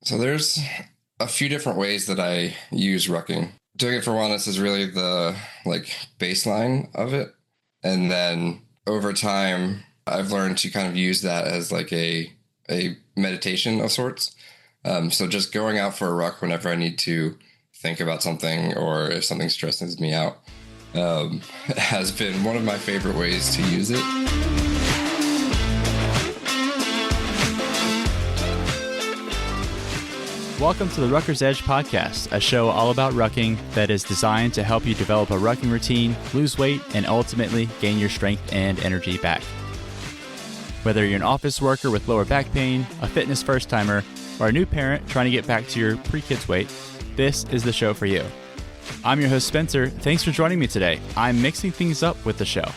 So there's a few different ways that I use rucking. Doing it for wellness is really the like baseline of it. And then over time, I've learned to kind of use that as like a meditation of sorts. So just going out for a ruck whenever I need to think about something or if something stresses me out has been one of my favorite ways to use it. Welcome to the Rucker's Edge podcast, a show all about rucking that is designed to help you develop a rucking routine, lose weight, and ultimately gain your strength and energy back. Whether you're an office worker with lower back pain, a fitness first-timer, or a new parent trying to get back to your pre-kids weight, this is the show for you. I'm your host, Spencer. Thanks for joining me today. I'm mixing things up with the show.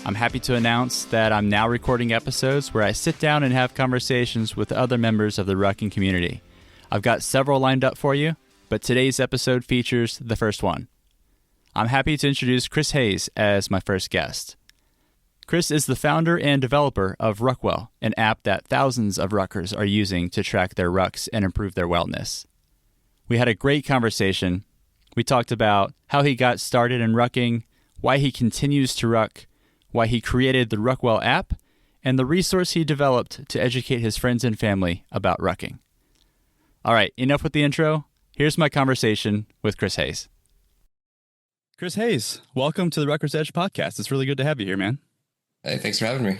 I'm happy to announce that I'm now recording episodes where I sit down and have conversations with other members of the rucking community. I've got several lined up for you, but today's episode features the first one. I'm happy to introduce Chris Hayes as my first guest. Chris is the founder and developer of RuckWell, an app that thousands of ruckers are using to track their rucks and improve their wellness. We had a great conversation. We talked about how he got started in rucking, why he continues to ruck, why he created the RuckWell app, and the resource he developed to educate his friends and family about rucking. All right, enough with the intro. Here's my conversation with Chris Hayes. Chris Hayes, welcome to the Rucker's Edge podcast. It's really good to have you here, man. Hey, thanks for having me.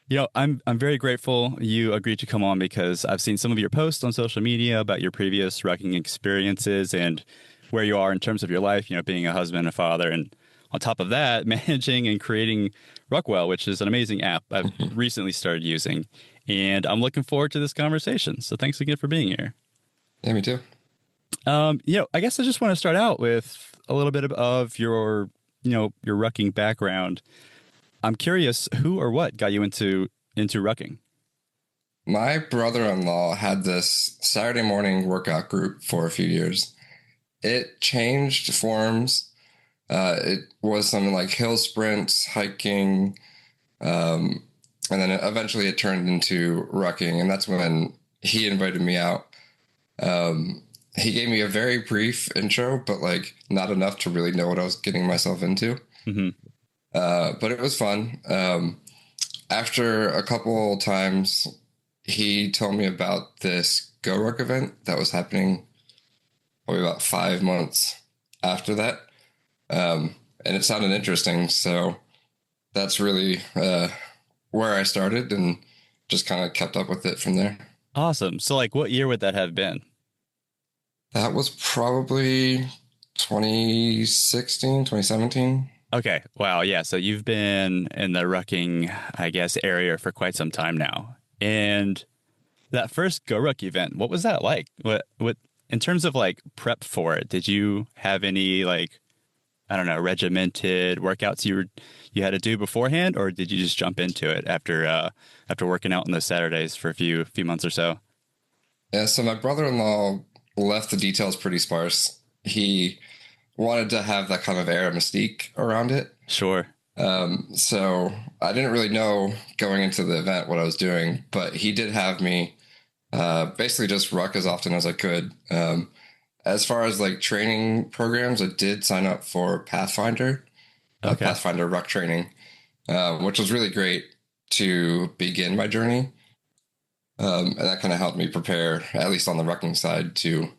You know, I'm very grateful you agreed to come on because I've seen some of your posts on social media about your previous rucking experiences and where you are in terms of your life, you know, being a husband, a father, and on top of that, managing and creating RuckWell, which is an amazing app I've recently started using. And I'm looking forward to this conversation. So thanks again for being here. Yeah, me too. I guess I just want to start out with a little bit of your rucking background. I'm curious, who or what got you into rucking? My brother-in-law had this Saturday morning workout group for a few years. It changed forms. It was something like hill sprints, hiking, and then eventually it turned into rucking, and that's when he invited me out. He gave me a very brief intro, but like not enough to really know what I was getting myself into. Mm-hmm. But it was fun. After a couple times, he told me about this Go Ruck event that was happening probably about 5 months after that. And it sounded interesting. So that's really where I started and just kind of kept up with it from there. Awesome. So like what year would that have been? That was probably 2016, 2017. Okay. Wow. Yeah. So you've been in the rucking, I guess, area for quite some time now. And that first Go Ruck event, what was that like? What in terms of like prep for it, did you have any like, I don't know, regimented workouts you had to do beforehand, or did you just jump into it after working out on those Saturdays for a few months or so? Yeah, so my brother-in-law left the details pretty sparse. He wanted to have that kind of air of mystique around it. Sure. So I didn't really know going into the event what I was doing, but he did have me basically just ruck as often as I could. As far as like training programs, I did sign up for Pathfinder, Okay. Pathfinder ruck training, which was really great to begin my journey. And that kind of helped me prepare, at least on the rucking side, to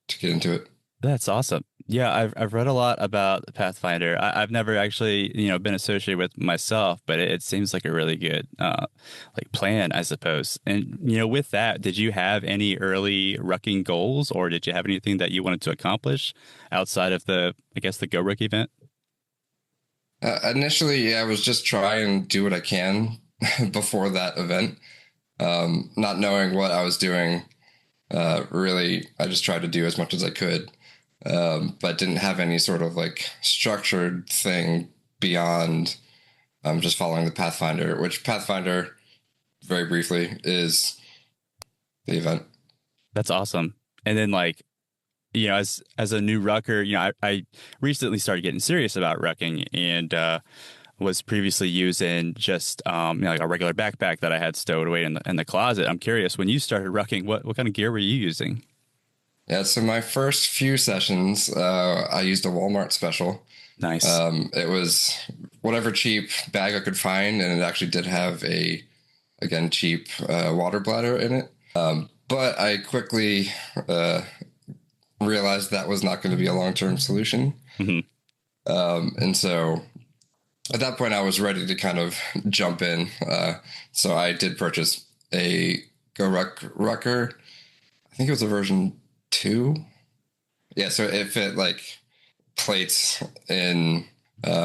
get into it. That's awesome. Yeah, I've read a lot about Pathfinder. I've never actually, been associated with myself, but it seems like a really good like plan, I suppose. And with that, did you have any early rucking goals, or did you have anything that you wanted to accomplish outside of the Go Ruck event? Initially, yeah, I was just trying and do what I can before that event. Not knowing what I was doing, really, I just tried to do as much as I could. But didn't have any sort of like structured thing beyond just following the Pathfinder, which Pathfinder, very briefly, is the event. That's awesome. And then like, as a new rucker, I recently started getting serious about rucking, and was previously using just like a regular backpack that I had stowed away in the closet. I'm curious, when you started rucking, what kind of gear were you using? Yeah, so my first few sessions, I used a Walmart special. Nice. It was whatever cheap bag I could find, and it actually did have a, again, cheap water bladder in it. But I quickly realized that was not going to be a long-term solution. Hmm. And so at that point, I was ready to kind of jump in. So I did purchase a Rucker. I think it was a version 2. Yeah, so it fit like plates in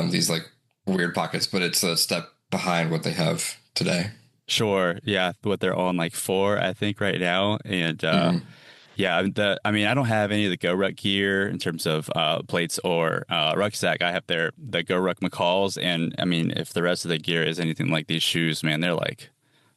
these like weird pockets, but it's a step behind what they have today. Sure. Yeah. What they're on like 4, I think, right now. And Mm-hmm. yeah, I mean, I don't have any of the Go Ruck gear in terms of plates or rucksack. I have the Go Ruck McCalls, and I mean, if the rest of the gear is anything like these shoes, man, they're like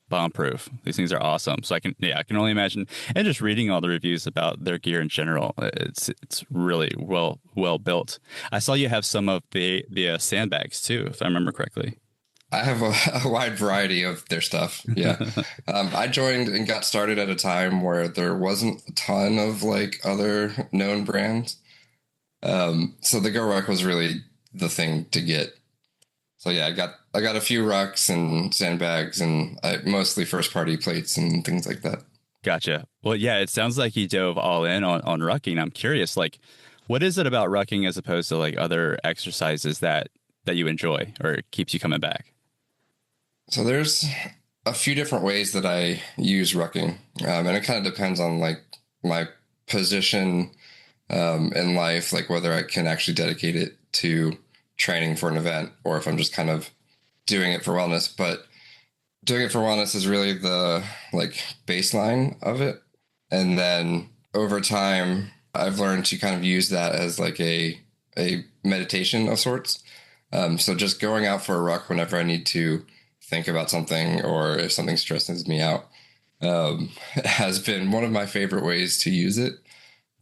bomb proof. These things are awesome. So I can only imagine. And just reading all the reviews about their gear in general, it's really well built. I saw you have some of the sandbags too, if I remember correctly. I have a wide variety of their stuff. Yeah. I joined and got started at a time where there wasn't a ton of like other known brands. So the Go Ruck was really the thing to get. So yeah, I got a few rucks and sandbags and mostly first party plates and things like that. Gotcha. Well, yeah, it sounds like you dove all in on rucking. I'm curious, like, what is it about rucking as opposed to like other exercises that you enjoy or keeps you coming back? So there's a few different ways that I use rucking, and it kind of depends on like my position in life, like whether I can actually dedicate it to training for an event or if I'm just kind of doing it for wellness. But doing it for wellness is really the like baseline of it. And then over time, I've learned to kind of use that as like a meditation of sorts. So just going out for a ruck whenever I need to think about something or if something stresses me out has been one of my favorite ways to use it.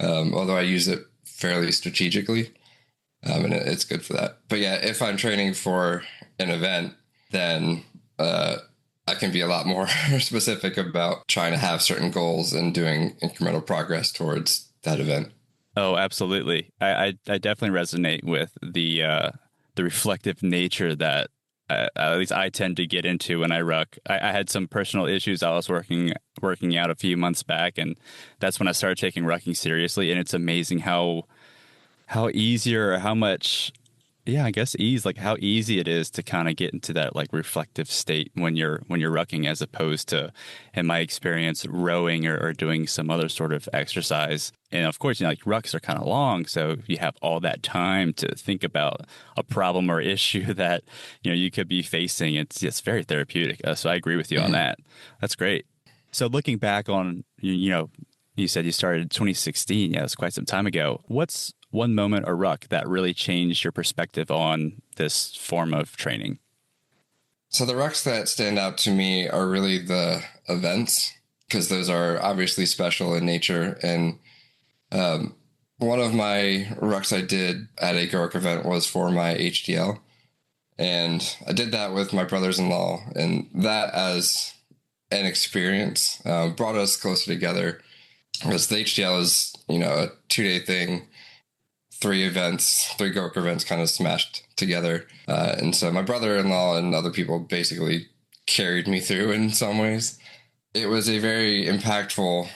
Although I use it fairly strategically, and it's good for that. But yeah, if I'm training for an event, then I can be a lot more specific about trying to have certain goals and doing incremental progress towards that event. Oh, absolutely. I definitely resonate with the reflective nature that at least I tend to get into when I ruck. I had some personal issues I was working out a few months back, and that's when I started taking rucking seriously. And it's amazing how easier or how much, yeah, I guess ease, like how easy it is to kind of get into that like reflective state when you're rucking, as opposed to, in my experience, rowing or doing some other sort of exercise. And of course, like rucks are kind of long, so you have all that time to think about a problem or issue that you could be facing. It's very therapeutic. So I agree with you on Mhm. that. That's great. So looking back on you said you started 2016. Yeah, that's quite some time ago. What's one moment or ruck that really changed your perspective on this form of training? So the rucks that stand out to me are really the events because those are obviously special in nature. And one of my rucks I did at a Gork event was for my HDL. And I did that with my brothers-in-law. And that as an experience brought us closer together because the HDL is, a 2-day thing, 3 Gork events kind of smashed together. And so my brother-in-law and other people basically carried me through in some ways. It was a very impactful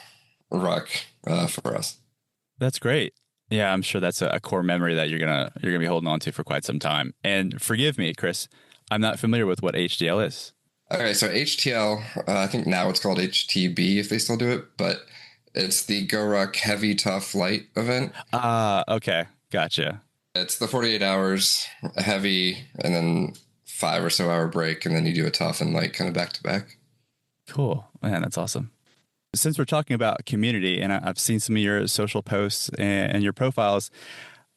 ruck for us. That's great. Yeah, I'm sure that's a core memory that you're gonna be holding on to for quite some time. And forgive me, Chris, I'm not familiar with what HDL is. Okay, so HTL, I think now it's called HTB if they still do it, but it's the Go Ruck Heavy Tough Light event. Ah, okay, gotcha. It's the 48 hours heavy and then 5 or so hour break, and then you do a tough and light kind of back to back. Cool, man, that's awesome. Since we're talking about community, and I've seen some of your social posts and your profiles,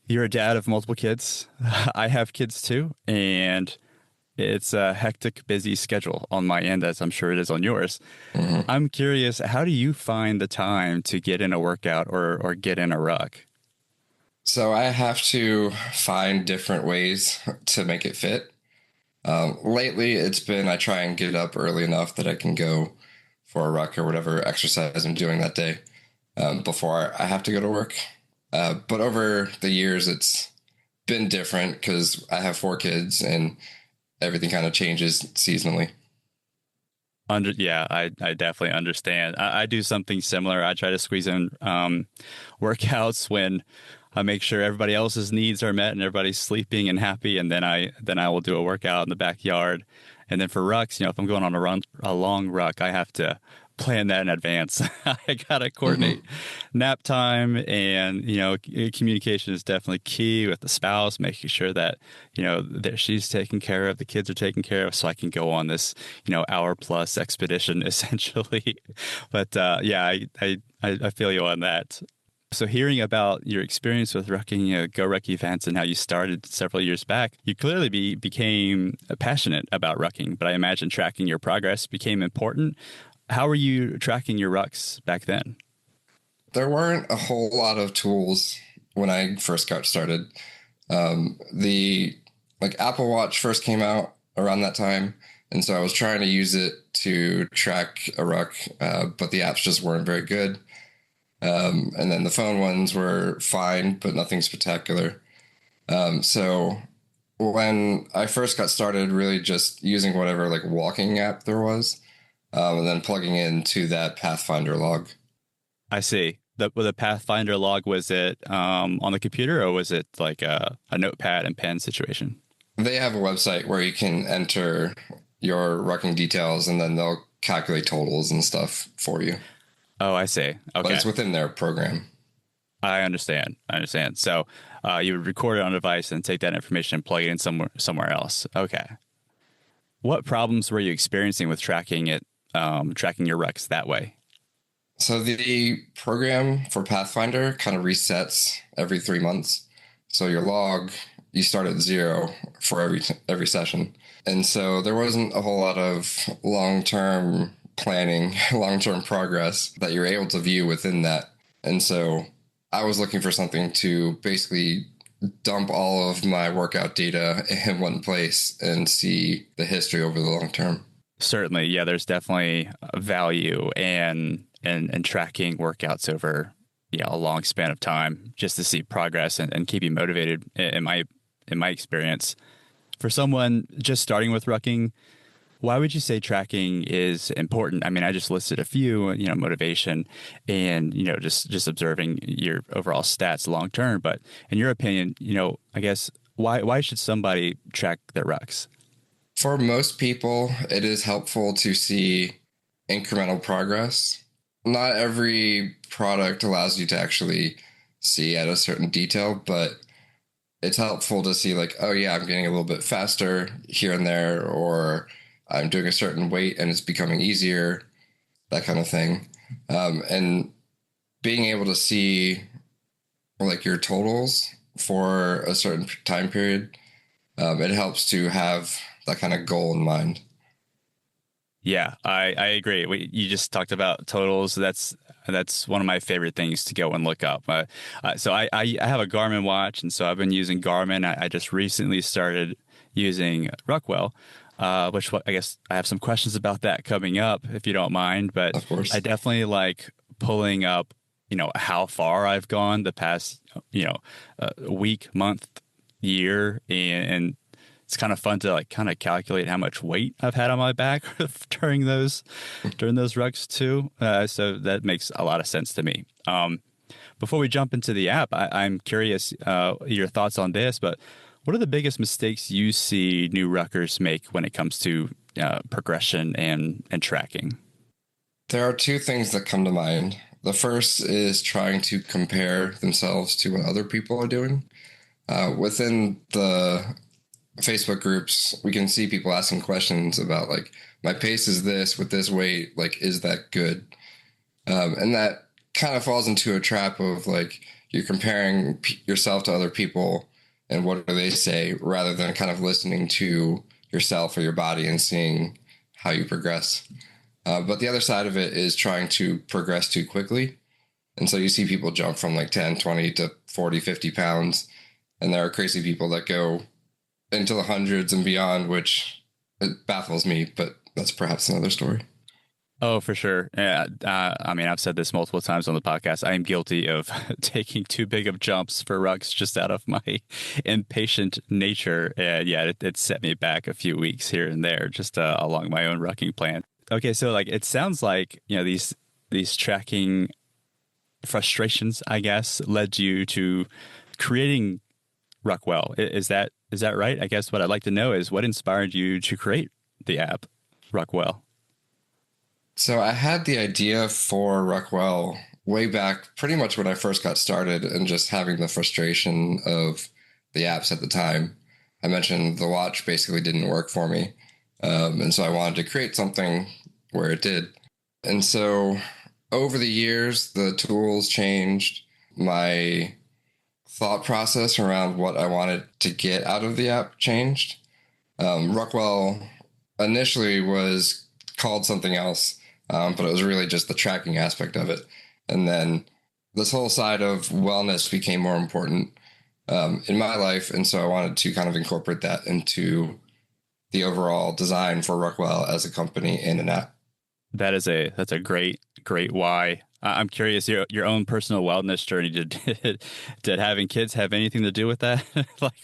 you're a dad of multiple kids. I have kids too, and it's a hectic, busy schedule on my end, as I'm sure it is on yours. Mm-hmm. I'm curious, how do you find the time to get in a workout or get in a ruck? So I have to find different ways to make it fit. Lately, it's been I try and get up early enough that I can go for a ruck or whatever exercise I'm doing that day before I have to go to work. But over the years, it's been different because I have 4 kids and everything kind of changes seasonally. Yeah, I definitely understand. I do something similar. I try to squeeze in workouts when I make sure everybody else's needs are met and everybody's sleeping and happy, and then I will do a workout in the backyard. And then for rucks, if I'm going on a long ruck, I have to plan that in advance. I gotta Hmm. coordinate nap time, and communication is definitely key with the spouse, making sure that that she's taken care of, the kids are taken care of, so I can go on this hour plus expedition essentially. But yeah, I feel you on that. So hearing about your experience with rucking Go Ruck events and how you started several years back, you clearly became passionate about rucking, but I imagine tracking your progress became important. How were you tracking your rucks back then? There weren't a whole lot of tools when I first got started. The Apple Watch first came out around that time, and so I was trying to use it to track a ruck, but the apps just weren't very good. And then the phone ones were fine, but nothing spectacular. So when I first got started, really just using whatever walking app there was, and then plugging into that Pathfinder log. I see. The Pathfinder log, was it on the computer, or was it like a notepad and pen situation? They have a website where you can enter your rucking details, and then they'll calculate totals and stuff for you. Oh, I see. But Okay. it's within their program. I understand. I understand. So you would record it on a device and take that information and plug it in somewhere else. Okay. What problems were you experiencing with tracking your rucks that way? So the program for Pathfinder kind of resets every 3 months. So your log, you start at 0 for every session. And so there wasn't a whole lot of long-term planning, long-term progress that you're able to view within that. And so I was looking for something to basically dump all of my workout data in one place and see the history over the long term. Certainly, yeah. There's definitely value and tracking workouts over a long span of time just to see progress and keep you motivated. In my experience, for someone just starting with rucking, why would you say tracking is important? I mean, I just listed a few, motivation and, just observing your overall stats long term. But in your opinion, I guess why should somebody track their rucks? For most people, it is helpful to see incremental progress. Not every product allows you to actually see at a certain detail, but it's helpful to see, like, oh, yeah, I'm getting a little bit faster here and there, or I'm doing a certain weight and it's becoming easier, that kind of thing. And being able to see your totals for a certain time period, it helps to have that kind of goal in mind. Yeah, I agree. You just talked about totals. That's one of my favorite things to go and look up. So I have a Garmin watch, and so I've been using Garmin. I just recently started using RuckWell, which I guess I have some questions about that coming up, if you don't mind. But Of I course. definitely like pulling up, how far I've gone the past, week, month, year, and it's kind of fun to kind of calculate how much weight I've had on my back during those rucks too. So that makes a lot of sense to me. Before we jump into the app, I'm curious your thoughts on this. But what are the biggest mistakes you see new ruckers make when it comes to progression and tracking? There are two things that come to mind. The first is trying to compare themselves to what other people are doing. Within the Facebook groups, we can see people asking questions about, like, my pace is this with this weight, like, is that good? And that kind of falls into a trap of, like, you're comparing yourself to other people and what do they say rather than kind of listening to yourself or your body and seeing how you progress. But the other side of it is trying to progress too quickly. And so you see people jump from like 10, 20 to 40, 50 pounds. And there are crazy people that go into the hundreds and beyond, which it baffles me, but that's perhaps another story. Oh, for sure. Yeah. I mean, I've said this multiple times on the podcast. I am guilty of taking too big of jumps for rucks just out of my impatient nature. And yeah, it set me back a few weeks here and there just along my own rucking plan. Okay, so like it sounds like, these tracking frustrations, I guess, led you to creating RuckWell. Is that right? I guess what I'd like to know is what inspired you to create the app RuckWell. So I had the idea for RuckWell way back, pretty much when I first got started, and just having the frustration of the apps at the time. I mentioned the watch basically didn't work for me. And so I wanted to create something where it did. And so over the years, the tools changed. My thought process around what I wanted to get out of the app changed. RuckWell initially was called something else, but it was really just the tracking aspect of it. And then this whole side of wellness became more important in my life. And so I wanted to kind of incorporate that into the overall design for RuckWell as a company and an app. That's a great why. I'm curious, your own personal wellness journey. Did having kids have anything to do with that?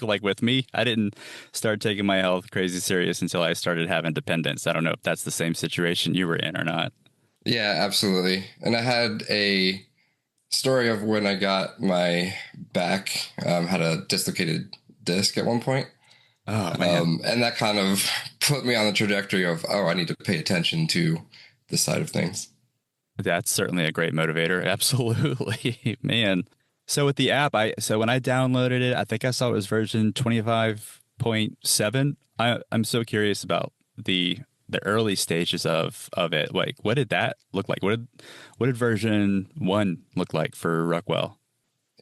like with me, I didn't start taking my health crazy serious until I started having dependents. I don't know if that's the same situation you were in or not. Yeah, absolutely. And I had a story of when I got my back, had a dislocated disc at one point. Oh man. And that kind of put me on the trajectory of, I need to pay attention to this side of things. That's certainly a great motivator. Absolutely, man. So with the app, so when I downloaded it, I think I saw it was version 25.7. I'm so curious about the early stages of it. Like, what did that look like? What did version 1 look like for RuckWell?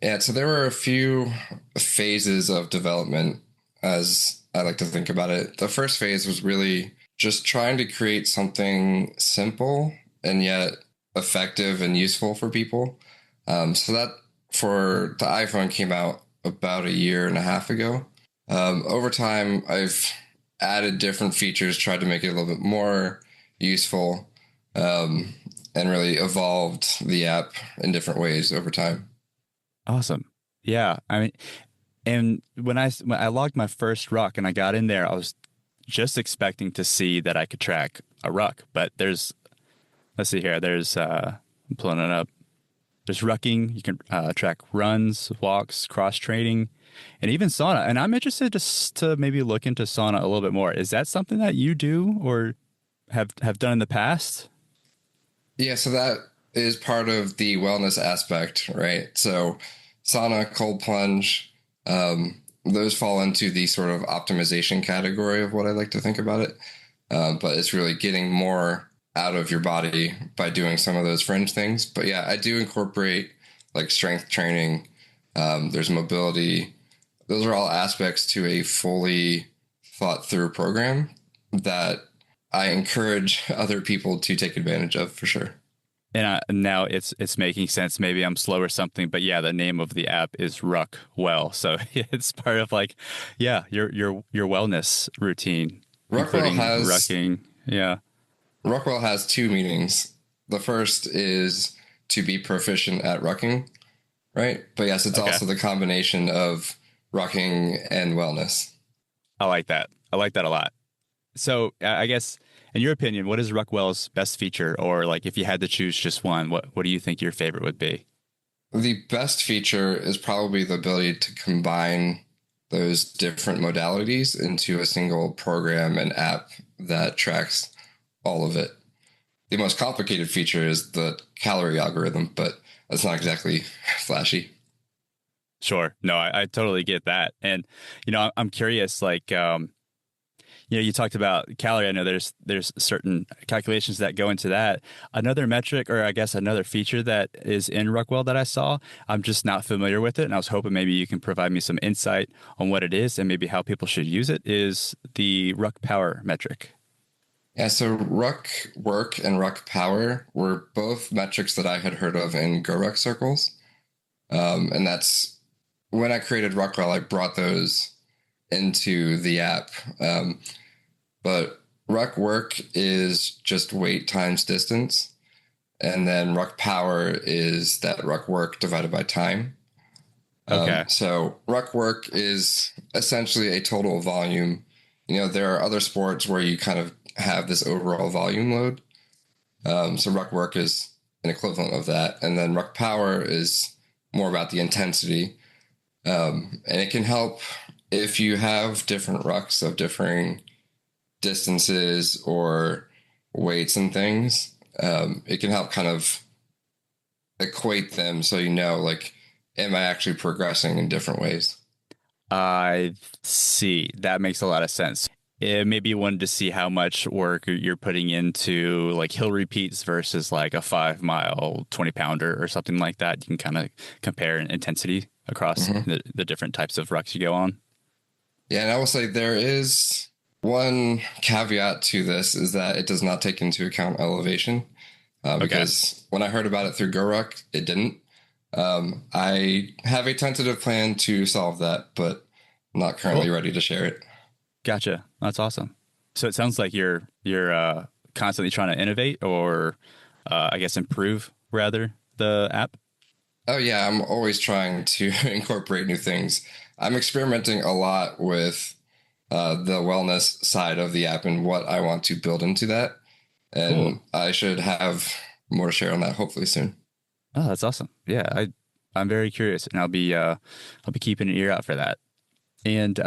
Yeah, so there were a few phases of development, as I like to think about it. The first phase was really just trying to create something simple and yet effective and useful for people. So that for the iPhone came out about a year and a half ago. Over time, I've added different features, tried to make it a little bit more useful, and really evolved the app in different ways over time. Awesome. Yeah. I mean, and when I logged my first ruck and I got in there, I was just expecting to see that I could track a ruck, but let's see here. I'm pulling it up. There's rucking. You can track runs, walks, cross training, and even sauna. And I'm interested just to maybe look into sauna a little bit more. Is that something that you do or have done in the past? Yeah, so that is part of the wellness aspect, right? So sauna, cold plunge, those fall into the sort of optimization category of what I like to think about it. But it's really getting more out of your body by doing some of those fringe things. But yeah, I do incorporate like strength training. There's mobility. Those are all aspects to a fully thought through program that I encourage other people to take advantage of for sure. And now it's making sense. Maybe I'm slow or something, but yeah, the name of the app is RuckWell, so it's part of like, yeah, your wellness routine, RuckWell including rucking. Yeah. RuckWell has two meanings. The first is to be proficient at rucking, right? But yes, it's also the combination of rucking and wellness. I like that. I like that a lot. So I guess, in your opinion, what is RuckWell's best feature? Or like if you had to choose just one, what do you think your favorite would be? The best feature is probably the ability to combine those different modalities into a single program and app that tracks all of it. The most complicated feature is the calorie algorithm, but that's not exactly flashy. Sure. No, I totally get that. And, I'm curious, like, you talked about calorie. I know there's certain calculations that go into that. Another metric, or I guess another feature that is in RuckWell that I saw, I'm just not familiar with it. And I was hoping maybe you can provide me some insight on what it is and maybe how people should use it, is the ruck power metric. Yeah, so ruck work and ruck power were both metrics that I had heard of in GoRuck circles. And that's when I created RuckWell, I brought those into the app. But ruck work is just weight times distance. And then ruck power is that ruck work divided by time. Okay. So ruck work is essentially a total volume. There are other sports where you kind of have this overall volume load. So ruck work is an equivalent of that. And then ruck power is more about the intensity. And it can help if you have different rucks of differing distances or weights and things. It can help kind of equate them so like, am I actually progressing in different ways? I see. That makes a lot of sense. Maybe you wanted to see how much work you're putting into like hill repeats versus like a 5-mile 20-pounder or something like that. You can kind of compare intensity across the different types of rucks you go on. Yeah, and I will say there is one caveat to this is that it does not take into account elevation. Because when I heard about it through GoRuck, it didn't. I have a tentative plan to solve that, but not currently ready to share it. Gotcha. That's awesome. So it sounds like you're constantly trying to innovate or I guess improve rather the app. Oh yeah, I'm always trying to incorporate new things. I'm experimenting a lot with the wellness side of the app and what I want to build into that. And I should have more to share on that hopefully soon. Oh, that's awesome. Yeah, I'm very curious, and I'll be keeping an ear out for that. And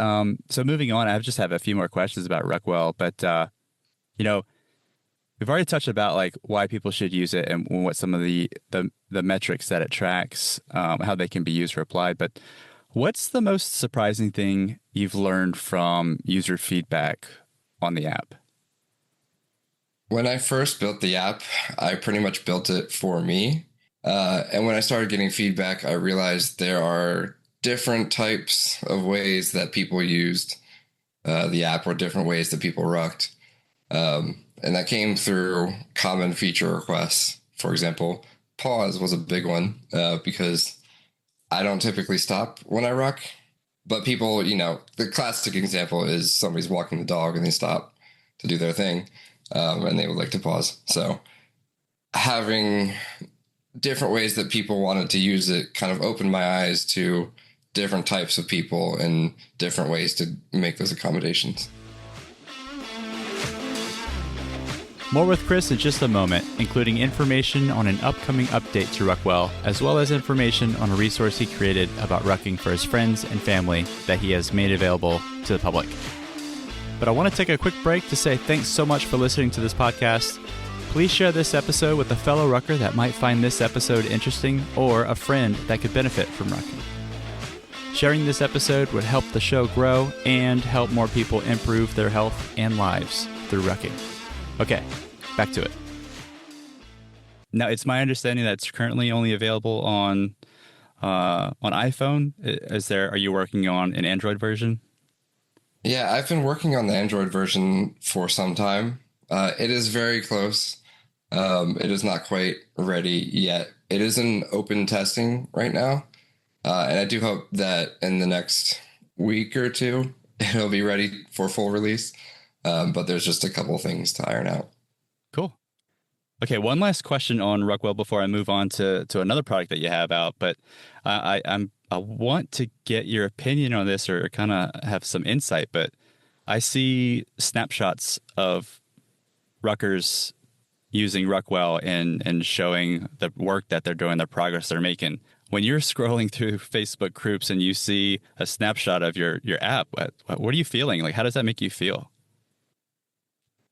so moving on, I just have a few more questions about RuckWell, but we've already touched about like why people should use it and what some of the metrics that it tracks, how they can be used or applied. But what's the most surprising thing you've learned from user feedback on the app? When I first built the app, I pretty much built it for me. And when I started getting feedback, I realized there are different types of ways that people used the app or different ways that people rucked. And that came through common feature requests. For example, pause was a big one because I don't typically stop when I ruck. But people, the classic example is somebody's walking the dog and they stop to do their thing. And they would like to pause. So having different ways that people wanted to use it kind of opened my eyes to different types of people and different ways to make those accommodations. More with Chris in just a moment, including information on an upcoming update to RuckWell, as well as information on a resource he created about rucking for his friends and family that he has made available to the public. But I want to take a quick break to say thanks so much for listening to this podcast. Please share this episode with a fellow rucker that might find this episode interesting or a friend that could benefit from rucking. Sharing this episode would help the show grow and help more people improve their health and lives through rucking. Okay, back to it. Now, it's my understanding that it's currently only available on iPhone. Are you working on an Android version? Yeah, I've been working on the Android version for some time. It is very close. It is not quite ready yet. It is in open testing right now. And I do hope that in the next week or two, it'll be ready for full release. But there's just a couple things to iron out. Cool. Okay, one last question on RuckWell before I move on to another product that you have out. But I want to get your opinion on this or kind of have some insight. But I see snapshots of ruckers using RuckWell and showing the work that they're doing, the progress they're making. When you're scrolling through Facebook groups and you see a snapshot of your app, what are you feeling? Like, how does that make you feel?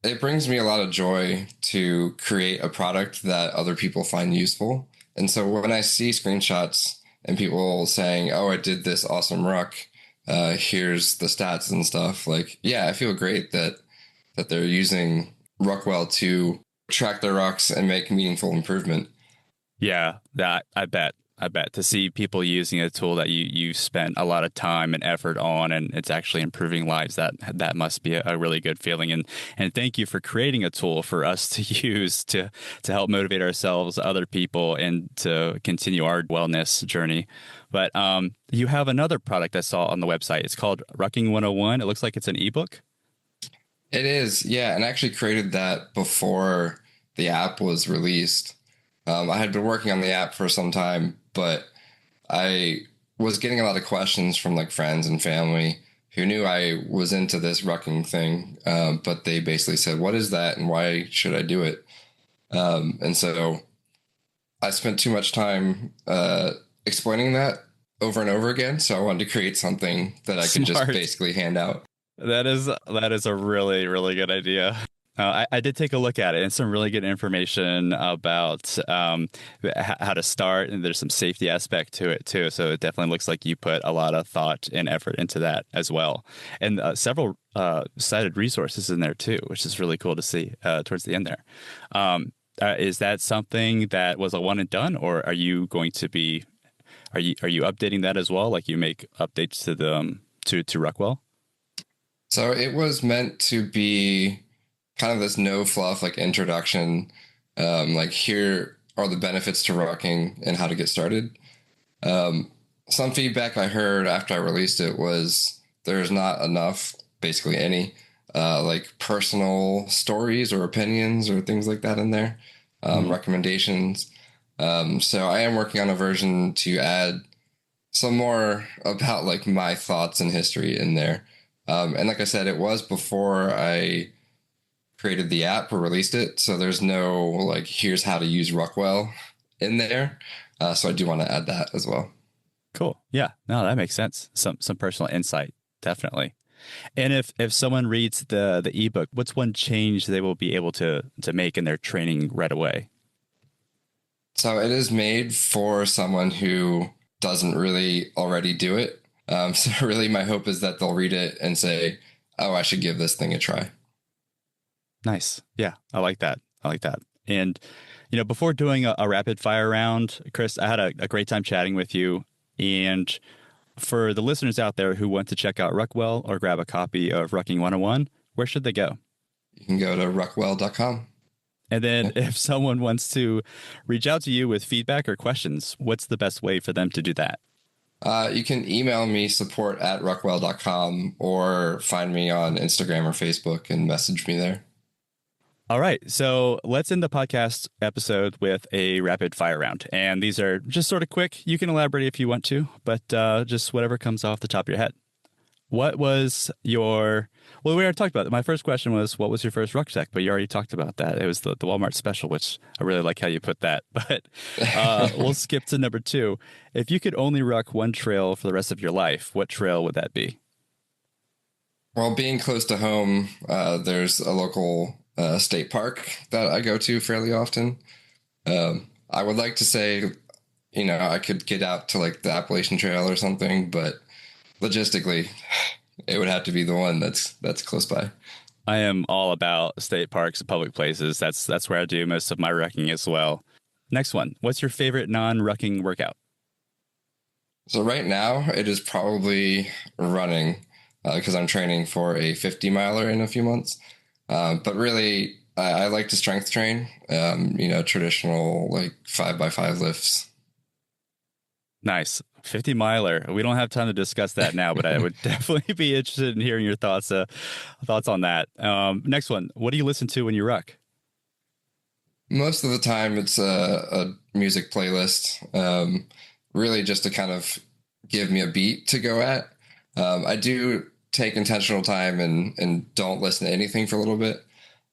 It brings me a lot of joy to create a product that other people find useful. And so when I see screenshots and people saying, oh, I did this awesome ruck, here's the stats and stuff, like, yeah, I feel great that they're using RuckWell to track their rucks and make meaningful improvement. Yeah, that I bet. I bet, to see people using a tool that you spent a lot of time and effort on, and it's actually improving lives. That must be a really good feeling. And thank you for creating a tool for us to use to help motivate ourselves, other people, and to continue our wellness journey. But you have another product I saw on the website. It's called Rucking 101. It looks like it's an ebook. It is, yeah, and I actually created that before the app was released. I had been working on the app for some time, but I was getting a lot of questions from like friends and family who knew I was into this rucking thing, but they basically said, "What is that, and why should I do it?" And so I spent too much time explaining that over and over again. So I wanted to create something that I could just Smart. basically hand out. That is a really, really good idea. I did take a look at it, and some really good information about how to start, and there's some safety aspect to it too. So it definitely looks like you put a lot of thought and effort into that as well, and several cited resources in there too, which is really cool to see towards the end there. Is that something that was a one and done, or are you going to be are you updating that as well? Like you make updates to the to RuckWell? So it was meant to be kind of this no fluff like introduction. Like here are the benefits to rucking and how to get started. Some feedback I heard after I released it was there's not enough, basically any, like personal stories or opinions or things like that in there, recommendations. So I am working on a version to add some more about like my thoughts and history in there. And like I said, it was before I created the app or released it. So there's no like, here's how to use RuckWell in there. So I do want to add that as well. Cool. Yeah. No, that makes sense. Some personal insight, definitely. And if someone reads the ebook, what's one change they will be able to make in their training right away? So it is made for someone who doesn't really already do it. So really my hope is that they'll read it and say, oh, I should give this thing a try. Nice. Yeah, I like that. I like that. And, before doing a rapid fire round, Chris, I had a great time chatting with you. And for the listeners out there who want to check out RuckWell or grab a copy of Rucking 101, where should they go? You can go to ruckwell.com. And then if someone wants to reach out to you with feedback or questions, what's the best way for them to do that? You can email me support@ruckwell.com or find me on Instagram or Facebook and message me there. All right. So let's end the podcast episode with a rapid fire round. And these are just sort of quick. You can elaborate if you want to, but just whatever comes off the top of your head. What was your, well, we already talked about it. My first question was, what was your first rucksack? But you already talked about that. It was the Walmart special, which I really like how you put that. But we'll skip to number 2. If you could only ruck one trail for the rest of your life, what trail would that be? Well, being close to home, there's a local state park that I go to fairly often. I would like to say, I could get out to like the Appalachian Trail or something, but logistically, it would have to be the one that's close by. I am all about state parks and public places. That's where I do most of my rucking as well. Next one. What's your favorite non-rucking workout? So right now, it is probably running because I'm training for a 50 miler in a few months. But really, I like to strength train, traditional like 5x5 lifts. Nice. 50 miler. We don't have time to discuss that now, but I would definitely be interested in hearing your thoughts on that. Next one. What do you listen to when you ruck? Most of the time it's a music playlist, really just to kind of give me a beat to go at. I do take intentional time and don't listen to anything for a little bit.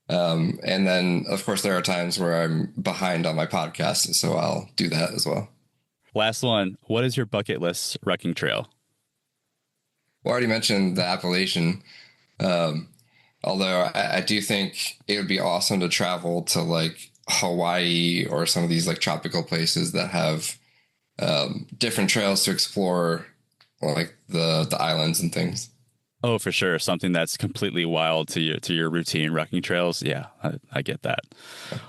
And then, of course, there are times where I'm behind on my podcast, so I'll do that as well. Last one. What is your bucket list rucking trail? Well, I already mentioned the Appalachian. Although I do think it would be awesome to travel to like Hawaii or some of these like tropical places that have different trails to explore, like the islands and things. Oh, for sure. Something that's completely wild to your routine rucking trails. Yeah, I get that.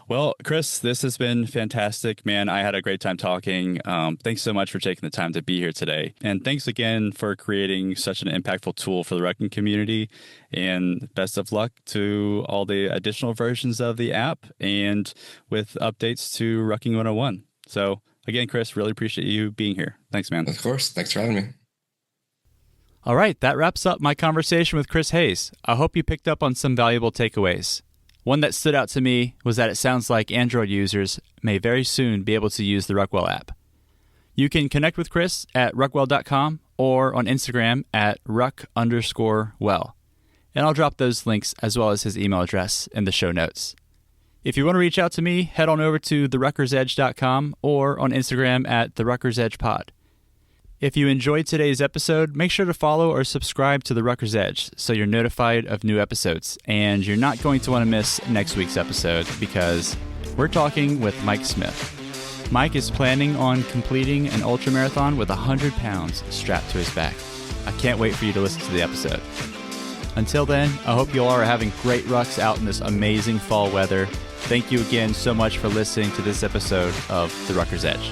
Well, Chris, this has been fantastic, man. I had a great time talking. Thanks so much for taking the time to be here today. And thanks again for creating such an impactful tool for the rucking community. And best of luck to all the additional versions of the app and with updates to Rucking 101. So again, Chris, really appreciate you being here. Thanks, man. Of course. Thanks for having me. All right, that wraps up my conversation with Chris Hayes. I hope you picked up on some valuable takeaways. One that stood out to me was that it sounds like Android users may very soon be able to use the RuckWell app. You can connect with Chris at ruckwell.com or on Instagram at ruck_well. And I'll drop those links as well as his email address in the show notes. If you want to reach out to me, head on over to theruckersedge.com or on Instagram at theruckersedgepod. If you enjoyed today's episode, make sure to follow or subscribe to The Rucker's Edge so you're notified of new episodes, and you're not going to want to miss next week's episode because we're talking with Mike Smith. Mike is planning on completing an ultramarathon with 100 pounds strapped to his back. I can't wait for you to listen to the episode. Until then, I hope you all are having great rucks out in this amazing fall weather. Thank you again so much for listening to this episode of The Rucker's Edge.